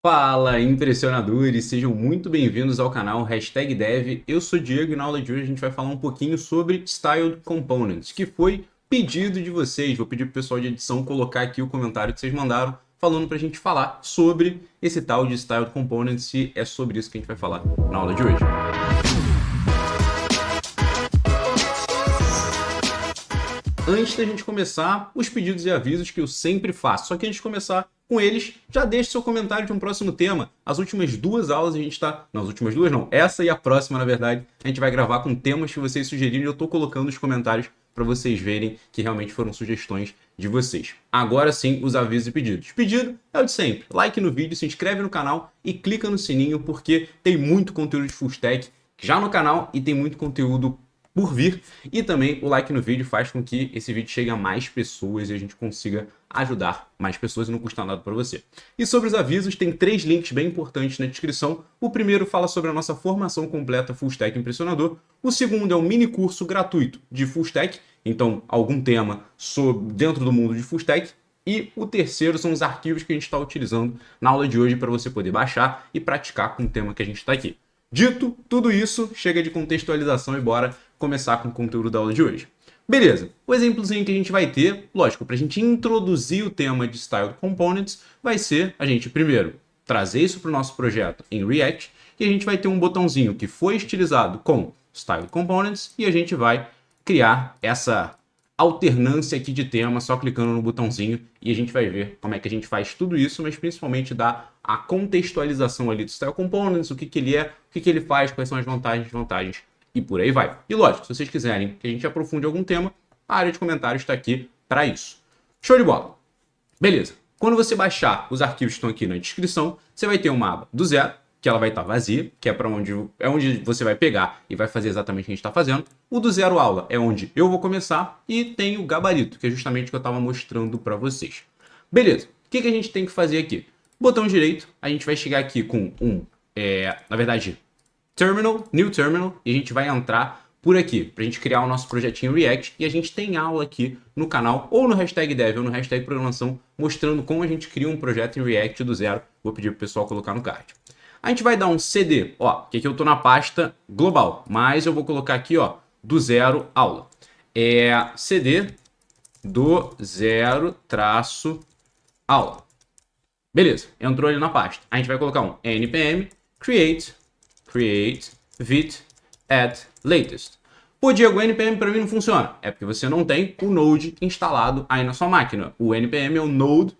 Fala, impressionadores! Sejam muito bem-vindos ao canal #Dev. Eu sou Diego e na aula de hoje a gente vai falar um pouquinho sobre Styled Components, que foi pedido de vocês. Vou pedir pro pessoal de edição colocar aqui o comentário que vocês mandaram, falando pra gente falar sobre esse tal de Styled Components, e é sobre isso que a gente vai falar na aula de hoje. Antes da gente começar, os pedidos e avisos que eu sempre faço. Só que antes de começar com eles, já deixe seu comentário de um próximo tema. As últimas duas aulas a gente está... Não, as últimas duas não. Essa e a próxima, na verdade, a gente vai gravar com temas que vocês sugeriram e eu estou colocando nos comentários para vocês verem que realmente foram sugestões de vocês. Agora sim, os avisos e pedidos. Pedido é o de sempre. Like no vídeo, se inscreve no canal e clica no sininho porque tem muito conteúdo de full stack já no canal e tem muito conteúdo por vir, e também o like no vídeo faz com que esse vídeo chegue a mais pessoas e a gente consiga ajudar mais pessoas e não custa nada para você. E sobre os avisos, tem 3 links bem importantes na descrição. O primeiro fala sobre a nossa formação completa Full Stack Impressionador. O segundo é um mini curso gratuito de Full Stack, então algum tema sobre dentro do mundo de Full Stack. E o terceiro são os arquivos que a gente está utilizando na aula de hoje para você poder baixar e praticar com o tema que a gente está aqui. Dito tudo isso, chega de contextualização e bora começar com o conteúdo da aula de hoje. Beleza, o exemplozinho que a gente vai ter, lógico, para a gente introduzir o tema de Styled Components, vai ser a gente primeiro trazer isso para o nosso projeto em React, e a gente vai ter um botãozinho que foi estilizado com Styled Components, e a gente vai criar essa alternância aqui de tema, só clicando no botãozinho, e a gente vai ver como é que a gente faz tudo isso, mas principalmente dar a contextualização ali do Style Components, o que ele é, o que ele faz, quais são as vantagens, e por aí vai. E lógico, se vocês quiserem que a gente aprofunde algum tema, a área de comentários está aqui para isso. Show de bola! Beleza. Quando você baixar os arquivos que estão aqui na descrição, você vai ter uma aba do zero, que ela vai estar vazia, que é para onde você vai pegar e vai fazer exatamente o que a gente está fazendo. O do zero aula é onde eu vou começar e tem o gabarito, que é justamente o que eu estava mostrando para vocês. Beleza. O que a gente tem que fazer aqui? Botão direito, a gente vai chegar aqui com na verdade, terminal, new terminal, e a gente vai entrar por aqui, para a gente criar o nosso projetinho React, e a gente tem aula aqui no canal, ou no #Dev, ou no #Programação, mostrando como a gente cria um projeto em React do zero. Vou pedir pro pessoal colocar no card. A gente vai dar um CD, ó, que aqui eu tô na pasta global, mas eu vou colocar aqui, ó, do zero aula. CD do zero traço aula. Beleza, entrou ali na pasta. A gente vai colocar um npm create vit add latest. Pô, Diego, o npm para mim não funciona. É porque você não tem o Node instalado aí na sua máquina. O npm é o Node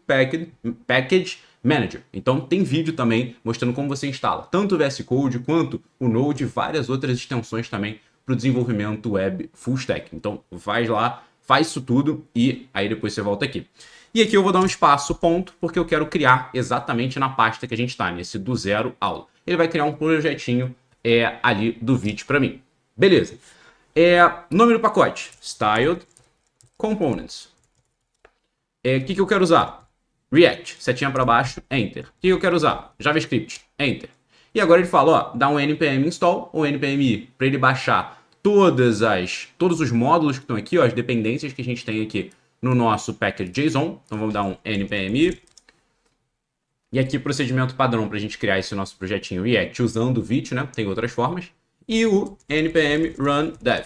Package Manager. Então tem vídeo também mostrando como você instala tanto o VS Code quanto o Node e várias outras extensões também para o desenvolvimento web full stack. Então vai lá, faz isso tudo e aí depois você volta aqui. E aqui eu vou dar um espaço ponto, porque eu quero criar exatamente na pasta que a gente está, nesse do zero aula. Ele vai criar um projetinho ali do Vite para mim. Beleza. Nome do pacote, Styled Components. O que eu quero usar? React, setinha para baixo, Enter. O que eu quero usar? JavaScript, Enter. E agora ele fala, ó, dá um npm install ou npm i para ele baixar todos os módulos que estão aqui, ó, as dependências que a gente tem aqui no nosso package JSON. Então vamos dar um npm. E aqui procedimento padrão para a gente criar esse nosso projetinho React usando o Vite, né? Tem outras formas. E o npm run dev,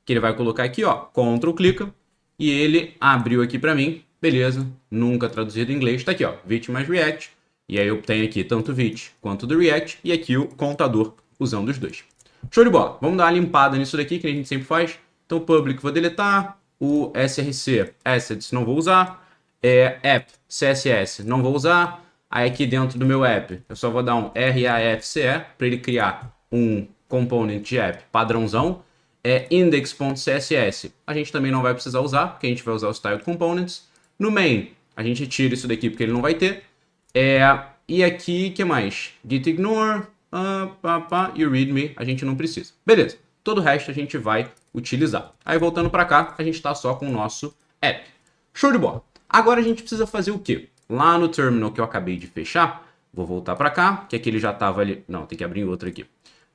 que ele vai colocar aqui, ó, Ctrl clica, e ele abriu aqui para mim, beleza, nunca traduzido em inglês, tá aqui, ó, Vite mais React, e aí eu tenho aqui tanto o Vite quanto do React, e aqui o contador usando os dois. Show de bola, vamos dar uma limpada nisso daqui, que a gente sempre faz. Então public vou deletar, o src assets não vou usar, app css não vou usar. Aí aqui dentro do meu app eu só vou dar um rafce para ele criar um component de app padrãozão. Index.css a gente também não vai precisar usar, porque a gente vai usar os styled components. No main a gente tira isso daqui porque ele não vai ter. E aqui, o que mais? Git ignore e o readme a gente não precisa. Beleza, todo o resto a gente vai utilizar. Aí voltando para cá, a gente está só com o nosso app. Show de bola. Agora a gente precisa fazer o quê? Lá no terminal que eu acabei de fechar, vou voltar para cá, que aqui ele já estava ali. Não, tem que abrir outro aqui.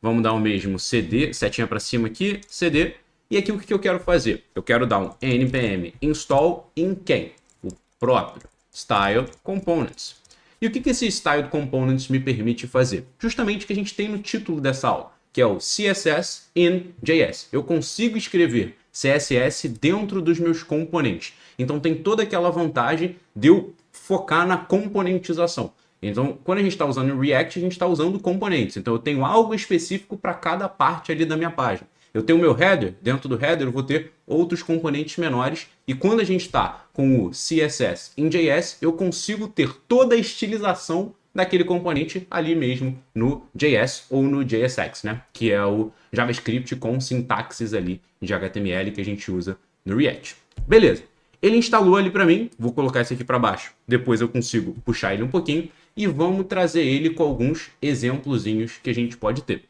Vamos dar o mesmo cd, setinha para cima aqui, cd. E aqui o que eu quero fazer? Eu quero dar um npm install em quem? O próprio Style Components. E o que esse Styled Components me permite fazer? Justamente o que a gente tem no título dessa aula, que é o CSS in JS. Eu consigo escrever CSS dentro dos meus componentes. Então tem toda aquela vantagem de eu focar na componentização. Então, quando a gente está usando o React, a gente está usando componentes. Então, eu tenho algo específico para cada parte ali da minha página. Eu tenho o meu header, dentro do header eu vou ter outros componentes menores. E quando a gente está com o CSS em JS, eu consigo ter toda a estilização daquele componente ali mesmo no JS ou no JSX, né? Que é o JavaScript com sintaxes ali de HTML que a gente usa no React. Beleza. Ele instalou ali para mim, vou colocar esse aqui para baixo, depois eu consigo puxar ele um pouquinho e vamos trazer ele com alguns exemplozinhos que a gente pode ter.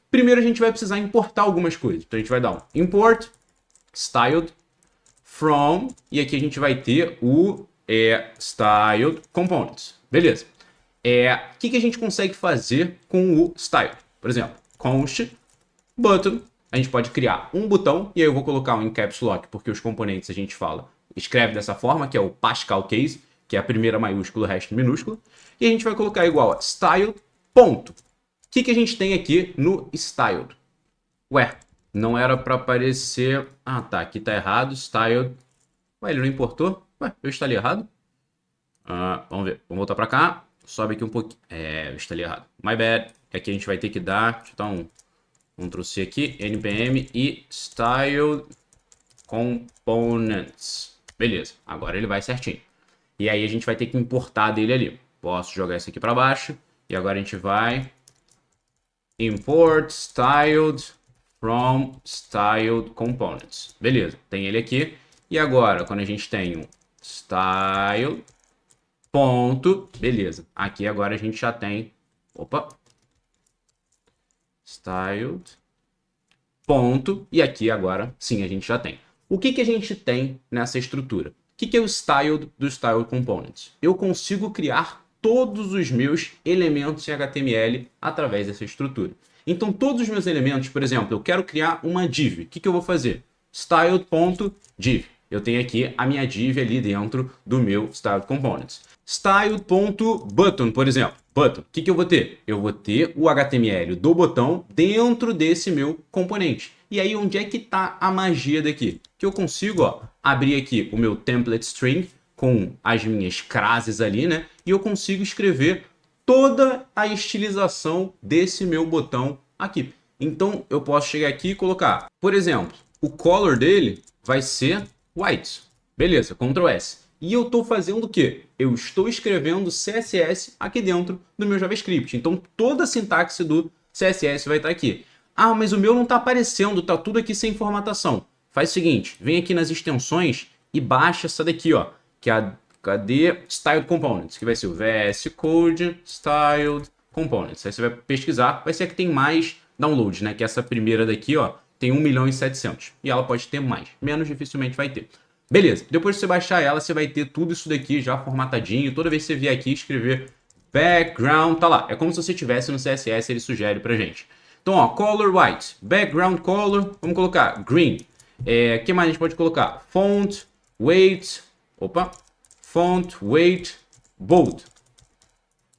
Primeiro a gente vai precisar importar algumas coisas, então a gente vai dar um import styled from e aqui a gente vai ter o styled components, beleza. O que a gente consegue fazer com o style? Por exemplo, const button, a gente pode criar um botão e aí eu vou colocar um em caps lock porque os componentes a gente escreve dessa forma, que é o Pascal case, que é a primeira maiúscula, o resto minúsculo. E a gente vai colocar igual a style, ponto. O que a gente tem aqui no styled? Ué, não era para aparecer... Ah, tá, aqui tá errado, styled. Ué, ele não importou? Ué, eu instalei errado? Vamos ver, vamos voltar para cá. Sobe aqui um pouquinho. Eu instalei errado. My bad. Aqui a gente vai ter que dar... Deixa eu dar um Ctrl+C aqui, npm e styled components. Beleza, agora ele vai certinho. E aí a gente vai ter que importar dele ali. Posso jogar isso aqui para baixo. E agora a gente vai... Import styled from styled components. Beleza, tem ele aqui. E agora, quando a gente tem um style, ponto, beleza. Aqui agora a gente já tem... Opa! Styled, ponto. E aqui agora, sim, a gente já tem. O que a gente tem nessa estrutura? O que é o styled do Styled Components? Eu consigo criar todos os meus elementos em HTML através dessa estrutura. Então, todos os meus elementos, por exemplo, eu quero criar uma div. O que eu vou fazer? Styled.div. Eu tenho aqui a minha div ali dentro do meu Styled Components. Styled.button, por exemplo. Button. O que eu vou ter? Eu vou ter o HTML do botão dentro desse meu componente. E aí, onde é que está a magia daqui? Que eu consigo abrir aqui o meu template string com as minhas classes ali, né? E eu consigo escrever toda a estilização desse meu botão aqui. Então, eu posso chegar aqui e colocar, por exemplo, o color dele vai ser white. Beleza, Ctrl S. E eu estou fazendo o quê? Eu estou escrevendo CSS aqui dentro do meu JavaScript. Então, toda a sintaxe do CSS vai estar aqui. Ah, mas o meu não está aparecendo, está tudo aqui sem formatação. Faz o seguinte, vem aqui nas extensões e baixa essa daqui, ó, que é a cadê Styled Components, que vai ser o VS Code Styled Components. Aí você vai pesquisar, vai ser a que tem mais downloads, né? Que essa primeira daqui, ó, tem 1.700.000. E ela pode ter mais, menos dificilmente vai ter. Beleza, depois que você baixar ela, você vai ter tudo isso daqui já formatadinho. Toda vez que você vier aqui escrever background, tá lá. É como se você tivesse no CSS, ele sugere pra gente. Então, ó, color white, background color, vamos colocar green. O que mais a gente pode colocar? Font, weight, font, weight, bold.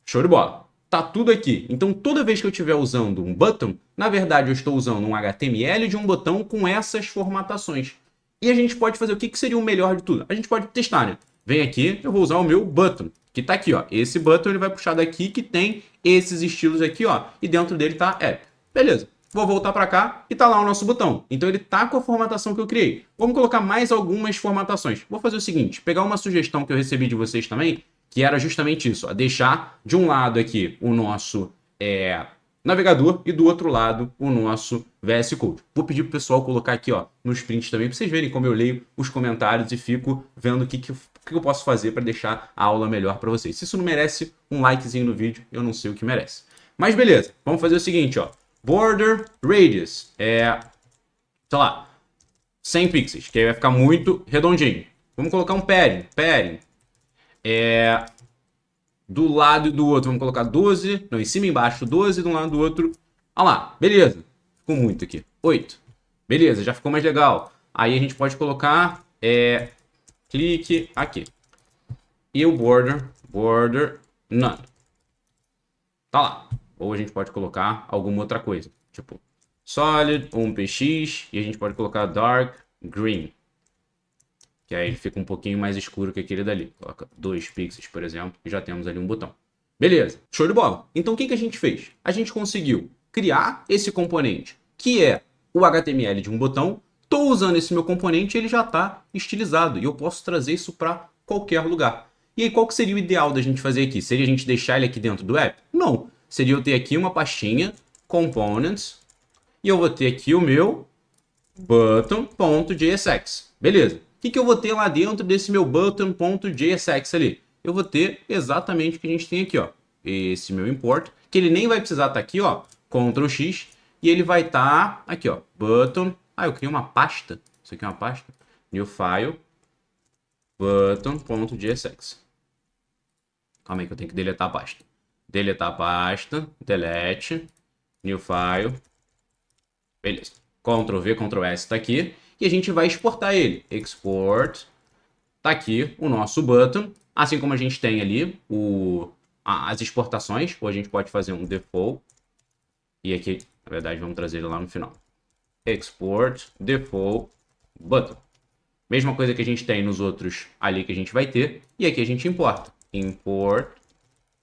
Show de bola. Tá tudo aqui. Então, toda vez que eu estiver usando um button, na verdade eu estou usando um HTML de um botão com essas formatações. E a gente pode fazer o que seria o melhor de tudo? A gente pode testar, né? Vem aqui, eu vou usar o meu button, que tá aqui, ó. Esse button ele vai puxar daqui que tem esses estilos aqui, ó. E dentro dele tá app. Beleza. Vou voltar para cá e tá lá o nosso botão. Então ele tá com a formatação que eu criei. Vamos colocar mais algumas formatações. Vou fazer o seguinte, pegar uma sugestão que eu recebi de vocês também, que era justamente isso, ó, deixar de um lado aqui o nosso navegador e do outro lado o nosso VS Code. Vou pedir pro pessoal colocar aqui, ó, nos prints também, para vocês verem como eu leio os comentários e fico vendo o que eu posso fazer para deixar a aula melhor para vocês. Se isso não merece um likezinho no vídeo, eu não sei o que merece. Mas beleza, vamos fazer o seguinte, ó. Border radius sei lá, 100 pixels, que aí vai ficar muito redondinho. Vamos colocar um padding. Do lado e do outro, vamos colocar 12. Não, em cima e embaixo, 12 de um lado e do outro. Olha lá, beleza. Ficou muito aqui. 8. Beleza, já ficou mais legal. Aí a gente pode colocar clique aqui. E o border none. Tá lá. Ou a gente pode colocar alguma outra coisa. Tipo, solid, um px, e a gente pode colocar dark green. Que aí ele fica um pouquinho mais escuro que aquele dali. Coloca 2 pixels, por exemplo, e já temos ali um botão. Beleza, show de bola. Então o que a gente fez? A gente conseguiu criar esse componente, que é o HTML de um botão. Estou usando esse meu componente e ele já está estilizado. E eu posso trazer isso para qualquer lugar. E aí, qual que seria o ideal da gente fazer aqui? Seria a gente deixar ele aqui dentro do app? Não. Seria eu ter aqui uma pastinha, components, e eu vou ter aqui o meu button.jsx. Beleza. O que eu vou ter lá dentro desse meu button.jsx ali? Eu vou ter exatamente o que a gente tem aqui, ó. Esse meu import, que ele nem vai precisar estar aqui, ó. Ctrl X, e ele vai estar aqui, ó. Button. Ah, eu criei uma pasta. Isso aqui é uma pasta. New file. Button.jsx. Calma aí que eu tenho que deletar a pasta. Deletar a pasta. Delete. New file. Beleza. Ctrl V, Ctrl S tá aqui. E a gente vai exportar ele. Export. Tá aqui o nosso button. Assim como a gente tem ali as exportações. Ou a gente pode fazer um default. E aqui, na verdade, vamos trazer ele lá no final. Export default button. Mesma coisa que a gente tem nos outros ali que a gente vai ter. E aqui a gente importa. Import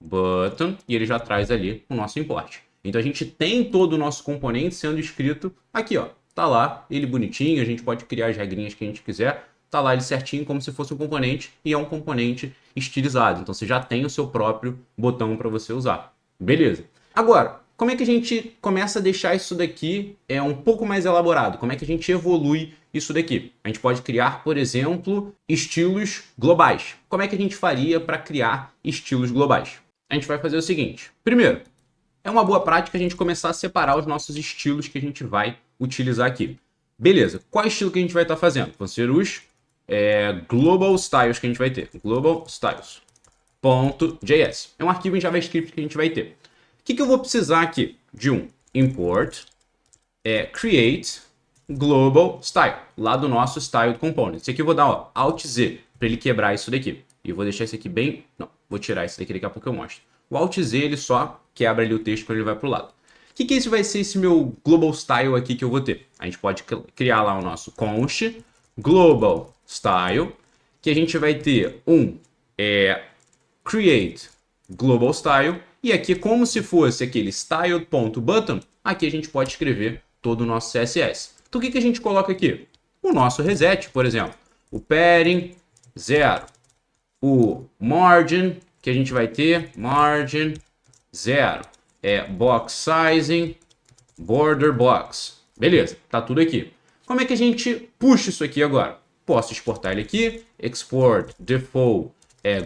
button. E ele já traz ali o nosso import. Então a gente tem todo o nosso componente sendo escrito aqui, ó. Tá lá, ele bonitinho, a gente pode criar as regrinhas que a gente quiser. Tá lá ele certinho como se fosse um componente e é um componente estilizado. Então você já tem o seu próprio botão para você usar. Beleza. Agora, como é que a gente começa a deixar isso daqui um pouco mais elaborado? Como é que a gente evolui isso daqui? A gente pode criar, por exemplo, estilos globais. Como é que a gente faria para criar estilos globais? A gente vai fazer o seguinte. Primeiro, é uma boa prática a gente começar a separar os nossos estilos que a gente vai utilizar aqui. Beleza, qual estilo que a gente vai estar fazendo? Vão ser os global styles que a gente vai ter. Global styles.js. É um arquivo em JavaScript que a gente vai ter. O que eu vou precisar aqui? De um import create global style, lá do nosso style component. Esse aqui eu vou dar Alt Z para ele quebrar isso daqui. E eu vou deixar esse aqui bem... Não, vou tirar esse daqui, daqui a pouco eu mostro. O Alt Z ele só quebra ali o texto quando ele vai para o lado. O que esse vai ser esse meu global style aqui que eu vou ter? A gente pode criar lá o nosso const global style, que a gente vai ter um create global style, e aqui como se fosse aquele style.button, aqui a gente pode escrever todo o nosso CSS. Então o que a gente coloca aqui? O nosso reset, por exemplo, o padding 0, o margin, que a gente vai ter margin 0, box sizing, border box. Beleza, tá tudo aqui. Como é que a gente puxa isso aqui agora? Posso exportar ele aqui, export default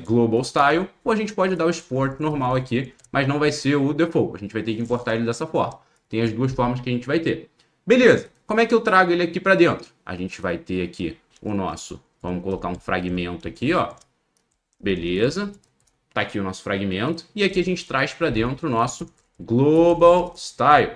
global style, ou a gente pode dar o export normal aqui, mas não vai ser o default. A gente vai ter que importar ele dessa forma. Tem as duas formas que a gente vai ter. Beleza, como é que eu trago ele aqui para dentro? A gente vai ter aqui o nosso, vamos colocar um fragmento aqui, ó. Beleza, tá aqui o nosso fragmento, e aqui a gente traz para dentro o nosso global style.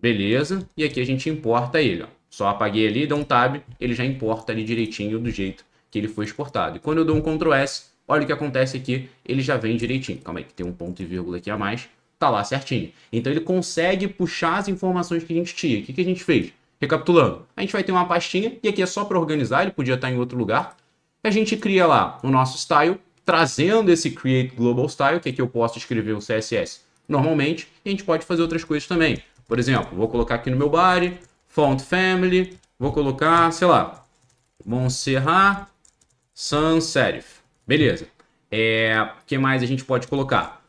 Beleza, e aqui a gente importa ele, ó. Só apaguei ali, dou um tab, ele já importa ali direitinho do jeito que ele foi exportado. E quando eu dou um Ctrl S, olha o que acontece aqui, ele já vem direitinho. Calma aí, que tem um ponto e vírgula aqui a mais, tá lá certinho. Então ele consegue puxar as informações que a gente tinha. O que a gente fez? Recapitulando, a gente vai ter uma pastinha, e aqui é só para organizar, ele podia estar em outro lugar. A gente cria lá o nosso style, trazendo esse create global style, que aqui eu posso escrever o CSS normalmente, e a gente pode fazer outras coisas também. Por exemplo, vou colocar aqui no meu body, font family, vou colocar, sei lá, Montserrat Sans Serif. Beleza. O que mais a gente pode colocar?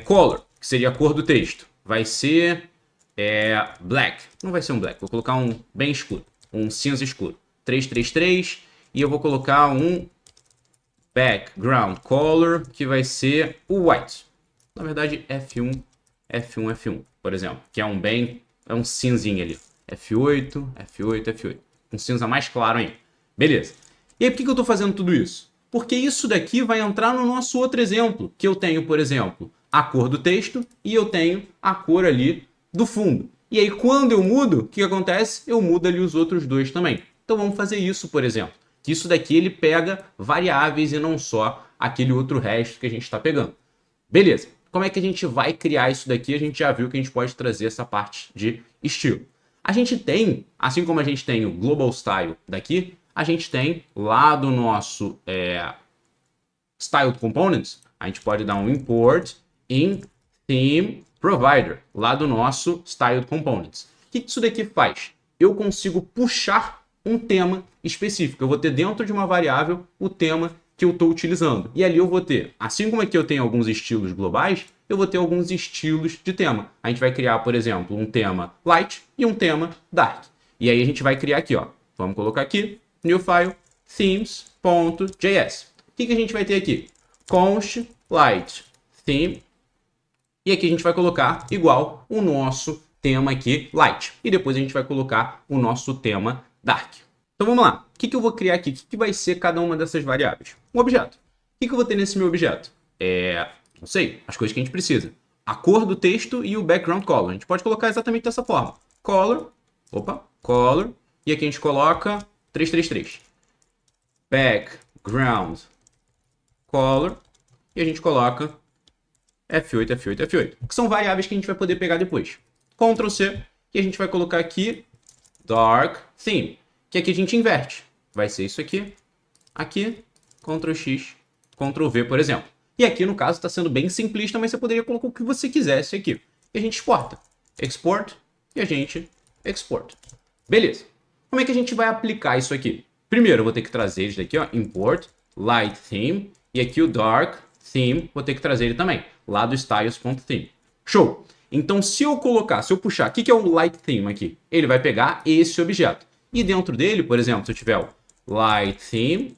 Color, que seria a cor do texto. Vai ser black. Não vai ser um black, vou colocar um bem escuro, um cinza escuro. 333, e eu vou colocar um background color, que vai ser o white. Na verdade, F1, por exemplo, que é um cinzinho ali. F8, um cinza mais claro ainda. Beleza. E aí, por que eu estou fazendo tudo isso? Porque isso daqui vai entrar no nosso outro exemplo, que eu tenho, por exemplo, a cor do texto e eu tenho a cor ali do fundo. E aí, quando eu mudo, o que acontece? Eu mudo ali os outros dois também. Então, vamos fazer isso, por exemplo. Que isso daqui ele pega variáveis e não só aquele outro resto que a gente está pegando. Beleza. Como é que a gente vai criar isso daqui? A gente já viu que a gente pode trazer essa parte de estilo. A gente tem, assim como a gente tem o Global Style daqui, a gente tem lá do nosso Styled Components, a gente pode dar um import in theme provider, lá do nosso Styled Components. O que isso daqui faz? Eu consigo puxar um tema específico. Eu vou ter dentro de uma variável o tema que eu estou utilizando. E ali eu vou ter, assim como aqui eu tenho alguns estilos globais, eu vou ter alguns estilos de tema. A gente vai criar, por exemplo, um tema light e um tema dark. E aí a gente vai criar aqui, ó. Vamos colocar aqui, new file, themes.js. O que a gente vai ter aqui? Const light theme. E aqui a gente vai colocar igual o nosso tema aqui, light. E depois a gente vai colocar o nosso tema dark. Então vamos lá. O que eu vou criar aqui? O que vai ser cada uma dessas variáveis? Um objeto. O que eu vou ter nesse meu objeto? Não sei, as coisas que a gente precisa. A cor do texto e o background color. A gente pode colocar exatamente dessa forma. Color, e aqui a gente coloca 333. Background color, e a gente coloca F8, F8, F8, que são variáveis que a gente vai poder pegar depois. Ctrl C, e a gente vai colocar aqui dark theme, que aqui a gente inverte. Vai ser isso aqui, Ctrl X, Ctrl V, por exemplo. E aqui, no caso, está sendo bem simplista, mas você poderia colocar o que você quisesse aqui. E a gente exporta. Export, e a gente exporta. Beleza. Como é que a gente vai aplicar isso aqui? Primeiro, eu vou ter que trazer isso daqui, ó, import, light theme, e aqui o dark theme, vou ter que trazer ele também, lá do styles.theme. Show! Então, se eu puxar, o que é o light theme aqui? Ele vai pegar esse objeto. E dentro dele, por exemplo, se eu tiver o light theme,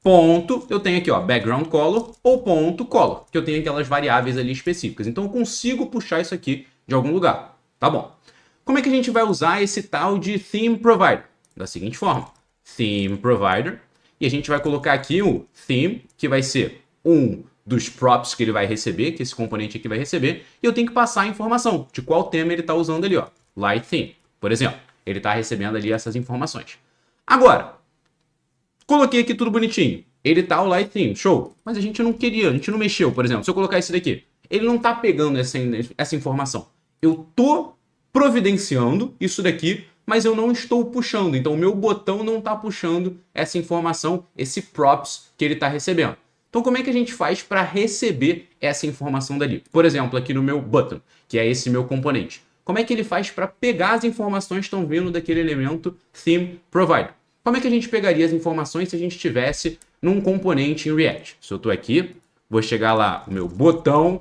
ponto, eu tenho aqui, ó, background color ou ponto color, que eu tenho aquelas variáveis ali específicas. Então, eu consigo puxar isso aqui de algum lugar. Tá bom. Como é que a gente vai usar esse tal de theme provider? Da seguinte forma, theme provider, e a gente vai colocar aqui o theme, que vai ser um dos props que ele vai receber, que esse componente aqui vai receber, e eu tenho que passar a informação de qual tema ele está usando ali, ó, light theme, por exemplo. Ele está recebendo ali essas informações. Agora, coloquei aqui tudo bonitinho. Ele tá o light theme, show. Mas a gente não queria, a gente não mexeu, por exemplo. Se eu colocar esse daqui, ele não tá pegando essa informação. Eu tô providenciando isso daqui, mas eu não estou puxando. Então, o meu botão não tá puxando essa informação, esse props que ele tá recebendo. Então, como é que a gente faz para receber essa informação dali? Por exemplo, aqui no meu button, que é esse meu componente. Como é que ele faz para pegar as informações que estão vindo daquele elemento theme provider? Como é que a gente pegaria as informações se a gente estivesse num componente em React? Se eu estou aqui, vou chegar lá, o meu botão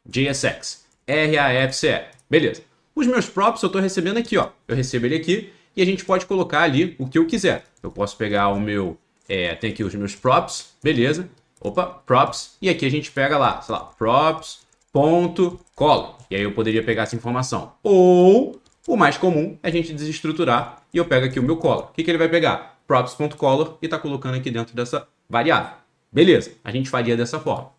JSX, RAFCE, beleza. Os meus props eu estou recebendo aqui, ó. Eu recebo ele aqui e a gente pode colocar ali o que eu quiser. Eu posso pegar o meu, tem aqui os meus props, beleza. Opa, props, e aqui a gente pega lá, sei lá, props.color. E aí eu poderia pegar essa informação. Ou o mais comum é a gente desestruturar e eu pego aqui o meu color. O que ele vai pegar? Props.color e está colocando aqui dentro dessa variável. Beleza, a gente faria dessa forma.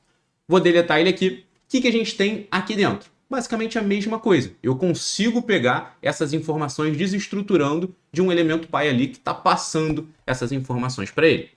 Vou deletar ele aqui. O que a gente tem aqui dentro? Basicamente a mesma coisa. Eu consigo pegar essas informações desestruturando de um elemento pai ali que está passando essas informações para ele.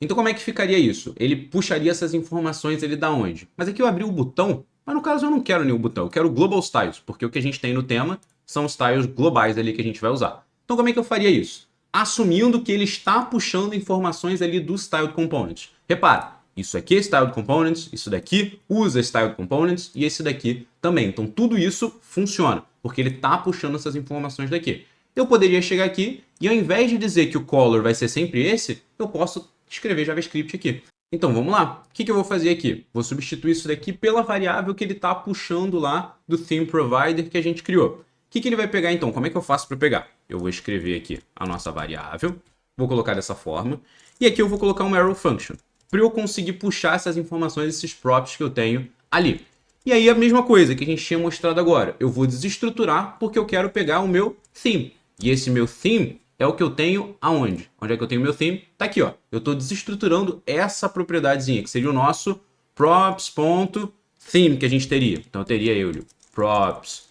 Então como é que ficaria isso? Ele puxaria essas informações ele da onde? Mas aqui eu abri o botão, mas no caso eu não quero nenhum botão, eu quero Global Styles, porque o que a gente tem no tema são os styles globais ali que a gente vai usar. Então como é que eu faria isso? Assumindo que ele está puxando informações ali do Styled Components. Repara, isso aqui é Styled Components, isso daqui usa Styled Components e esse daqui também. Então tudo isso funciona, porque ele está puxando essas informações daqui. Eu poderia chegar aqui e ao invés de dizer que o color vai ser sempre esse, eu posso escrever JavaScript aqui. Então vamos lá. O que eu vou fazer aqui? Vou substituir isso daqui pela variável que ele está puxando lá do theme provider que a gente criou. O que ele vai pegar então? Como é que eu faço para pegar? Eu vou escrever aqui a nossa variável, vou colocar dessa forma, e aqui eu vou colocar um arrow function, para eu conseguir puxar essas informações, esses props que eu tenho ali. E aí a mesma coisa que a gente tinha mostrado agora, eu vou desestruturar porque eu quero pegar o meu theme. E esse meu theme é o que eu tenho aonde? Onde é que eu tenho meu theme? Tá aqui, ó. Eu estou desestruturando essa propriedadezinha, que seria o nosso props.theme que a gente teria. Então eu teria ele props.theme.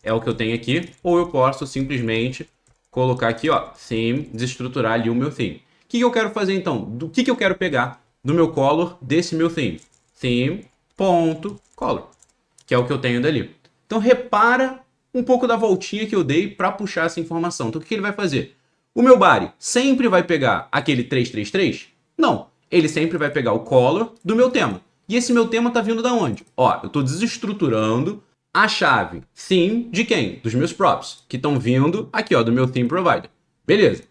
É o que eu tenho aqui. Ou eu posso simplesmente colocar aqui, ó, theme, desestruturar ali o meu theme. O que eu quero fazer então? Do que eu quero pegar do meu color desse meu theme. Theme.color, que é o que eu tenho dali. Então repara um pouco da voltinha que eu dei para puxar essa informação. Então o que ele vai fazer? O meu body sempre vai pegar aquele 333? Não, ele sempre vai pegar o color do meu tema. E esse meu tema está vindo da onde? Ó, eu estou desestruturando a chave theme de quem? Dos meus props, que estão vindo aqui, ó, do meu theme provider. Beleza.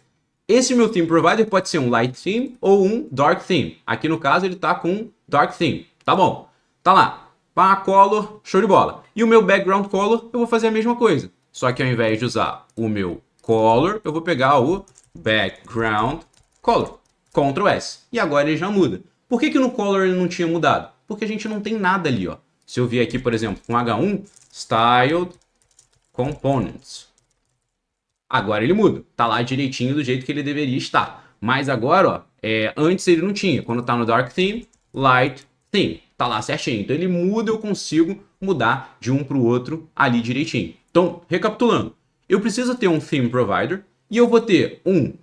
Esse meu theme provider pode ser um light theme ou um dark theme. Aqui no caso ele está com dark theme. Tá bom. Tá lá. Pá, color, show de bola. E o meu background color, eu vou fazer a mesma coisa. Só que ao invés de usar o meu color, eu vou pegar o background color. Ctrl S. E agora ele já muda. Por que no color ele não tinha mudado? Porque a gente não tem nada ali, ó. Se eu vier aqui, por exemplo, com H1, Styled Components. Agora ele muda. Tá lá direitinho do jeito que ele deveria estar. Mas agora, ó, antes ele não tinha. Quando tá no Dark Theme, Light Theme. Tá lá certinho. Então ele muda, eu consigo mudar de um para o outro ali direitinho. Então, recapitulando. Eu preciso ter um Theme Provider e eu vou ter um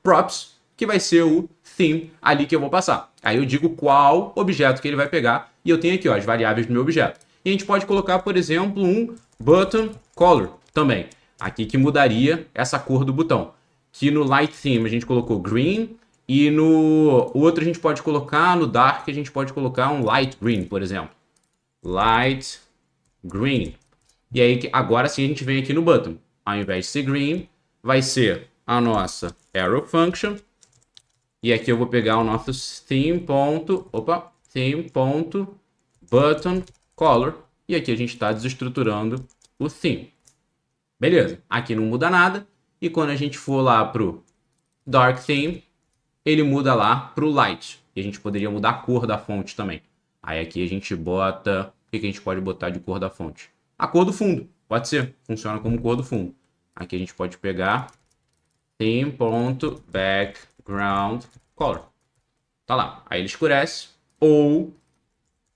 Props, que vai ser o theme ali que eu vou passar. Aí eu digo qual objeto que ele vai pegar e eu tenho aqui, ó, as variáveis do meu objeto. E a gente pode colocar, por exemplo, um button color também. Aqui que mudaria essa cor do botão. Que no light theme a gente colocou green e no outro a gente pode colocar, no dark a gente pode colocar um light green, por exemplo. Light green. E aí agora sim a gente vem aqui no button. Ao invés de ser green, vai ser a nossa arrow function. E aqui eu vou pegar o nosso theme.button.color. E aqui a gente está desestruturando o theme. Beleza, aqui não muda nada. E quando a gente for lá pro Dark Theme, ele muda lá pro Light. E a gente poderia mudar a cor da fonte também. Aí aqui a gente bota... O que a gente pode botar de cor da fonte? A cor do fundo, pode ser. Funciona como cor do fundo. Aqui a gente pode pegar theme.background color. Tá lá. Aí ele escurece. Ou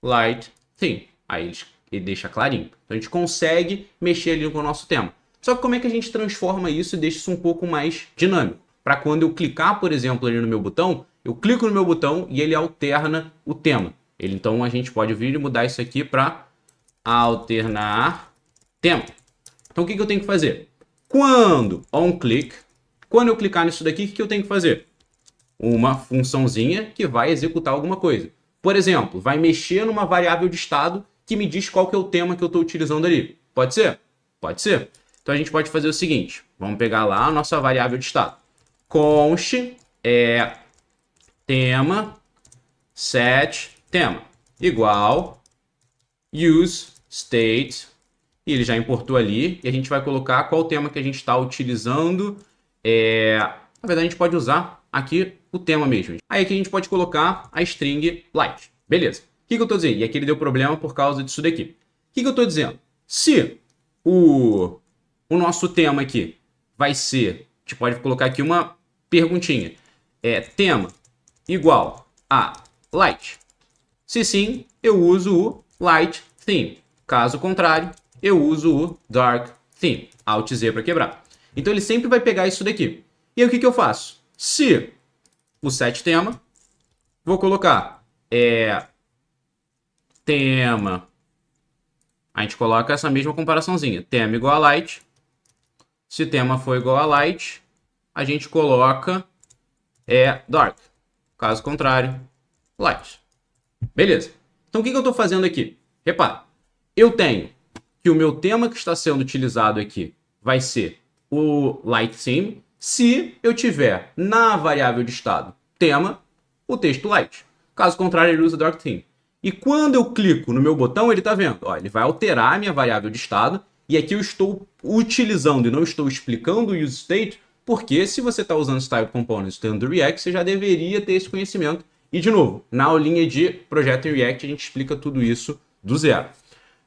light theme. Aí ele deixa clarinho. Então a gente consegue mexer ali com o nosso tema. Só que como é que a gente transforma isso e deixa isso um pouco mais dinâmico? Para quando eu clicar, por exemplo, ali no meu botão, eu clico no meu botão e ele alterna o tema. Então a gente pode vir e mudar isso aqui para alternar tema. Então o que eu tenho que fazer? Quando eu clicar nisso daqui, o que eu tenho que fazer? Uma funçãozinha que vai executar alguma coisa. Por exemplo, vai mexer numa variável de estado que me diz qual que é o tema que eu estou utilizando ali. Pode ser? Pode ser. Então a gente pode fazer o seguinte. Vamos pegar lá a nossa variável de estado. Const tema set tema igual use state. E ele já importou ali. E a gente vai colocar qual tema que a gente está utilizando. Na verdade, a gente pode usar aqui o tema mesmo. Aí aqui a gente pode colocar a string light. Beleza. O que eu estou dizendo? E aqui ele deu problema por causa disso daqui. O que eu estou dizendo? Se o nosso tema aqui vai ser... A gente pode colocar aqui uma perguntinha. Tema igual a light. Se sim, eu uso o light theme. Caso contrário, eu uso o dark theme. Alt Z para quebrar. Então ele sempre vai pegar isso daqui. E aí o que eu faço? Se o set tema, vou colocar tema. A gente coloca essa mesma comparaçãozinha. Tema igual a light. Se tema for igual a light, a gente coloca dark. Caso contrário, light. Beleza. Então o que eu estou fazendo aqui? Repara, eu tenho que o meu tema que está sendo utilizado aqui vai ser o light theme, se eu tiver na variável de estado tema o texto light. Caso contrário, ele usa dark theme. E quando eu clico no meu botão, ele está vendo, ó, ele vai alterar a minha variável de estado, e aqui eu estou utilizando e não estou explicando o use state, porque se você está usando Style Components dentro do React, você já deveria ter esse conhecimento. E, de novo, na aulinha de projeto em React, a gente explica tudo isso do zero.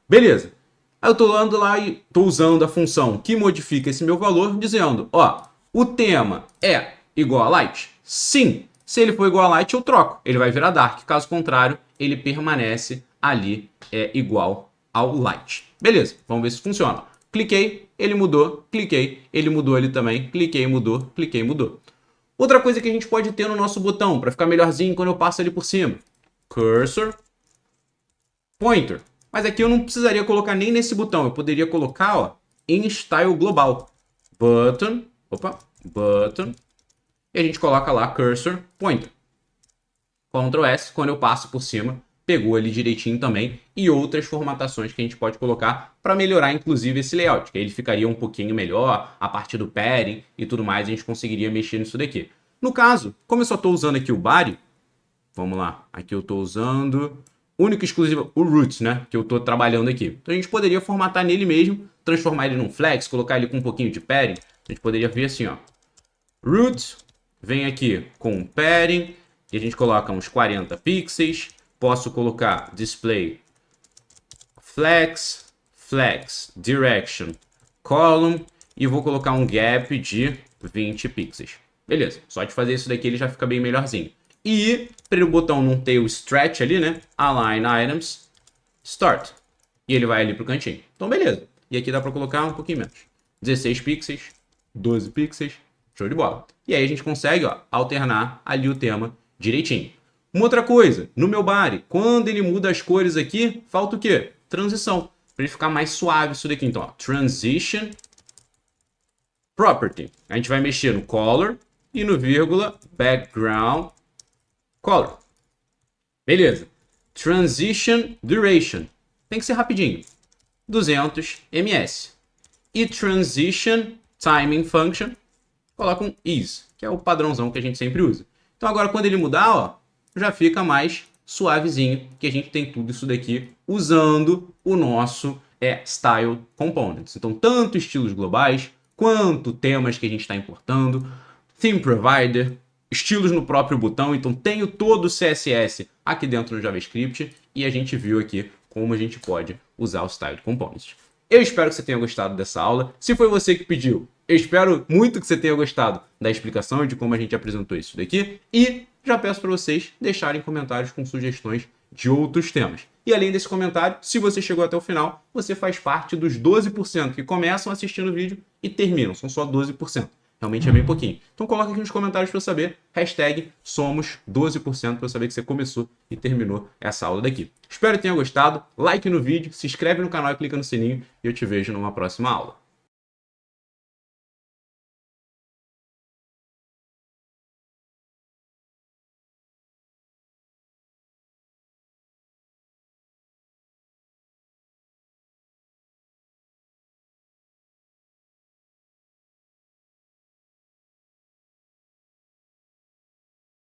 Beleza. Aí eu estou lá e estou usando a função que modifica esse meu valor, dizendo, ó, o tema é igual a light? Sim. Se ele for igual a light, eu troco. Ele vai virar dark. Caso contrário, ele permanece ali igual ao light. Beleza, vamos ver se funciona. Cliquei, ele mudou. Cliquei, ele mudou ali também. Cliquei, mudou. Cliquei, mudou. Outra coisa que a gente pode ter no nosso botão, para ficar melhorzinho quando eu passo ali por cima. Cursor, Pointer. Mas aqui eu não precisaria colocar nem nesse botão, eu poderia colocar, ó, em Style Global. Button, Button, e a gente coloca lá Cursor, Pointer. Ctrl S, quando eu passo por cima, pegou ali direitinho também, e outras formatações que a gente pode colocar para melhorar inclusive esse layout, que aí ele ficaria um pouquinho melhor, a partir do padding e tudo mais, a gente conseguiria mexer nisso daqui. No caso, como eu só estou usando aqui o body, vamos lá, aqui eu estou usando único e exclusivo o roots, né, que eu estou trabalhando aqui. Então a gente poderia formatar nele mesmo, transformar ele num flex, colocar ele com um pouquinho de padding, a gente poderia ver assim, ó, root, vem aqui com padding, e a gente coloca uns 40 pixels. Posso colocar display flex, direction, column, e vou colocar um gap de 20 pixels. Beleza, só de fazer isso daqui ele já fica bem melhorzinho. E para o botão não ter o stretch ali, né? Align items, start. E ele vai ali pro cantinho. Então beleza. E aqui dá para colocar um pouquinho menos. 16 pixels, 12 pixels, show de bola. E aí a gente consegue, ó, alternar ali o tema direitinho. Uma outra coisa, no meu body, quando ele muda as cores aqui, falta o quê? Transição. Para ele ficar mais suave isso daqui. Então, ó, Transition Property. A gente vai mexer no Color e no vírgula Background Color. Beleza. Transition Duration. Tem que ser rapidinho. 200 ms. E Transition Timing Function. Coloca um is, que é o padrãozão que a gente sempre usa. Então agora quando ele mudar, ó, já fica mais suavezinho, que a gente tem tudo isso daqui usando o nosso Style Components. Então, tanto estilos globais, quanto temas que a gente está importando, Theme Provider, estilos no próprio botão. Então, tenho todo o CSS aqui dentro do JavaScript e a gente viu aqui como a gente pode usar o Style Components. Eu espero que você tenha gostado dessa aula. Se foi você que pediu, eu espero muito que você tenha gostado da explicação e de como a gente apresentou isso daqui. E já peço para vocês deixarem comentários com sugestões de outros temas. E além desse comentário, se você chegou até o final, você faz parte dos 12% que começam assistindo o vídeo e terminam. São só 12%. Realmente é bem pouquinho. Então coloca aqui nos comentários para eu saber. Hashtag somos 12% para eu saber que você começou e terminou essa aula daqui. Espero que tenha gostado. Like no vídeo, se inscreve no canal e clica no sininho. E eu te vejo numa próxima aula.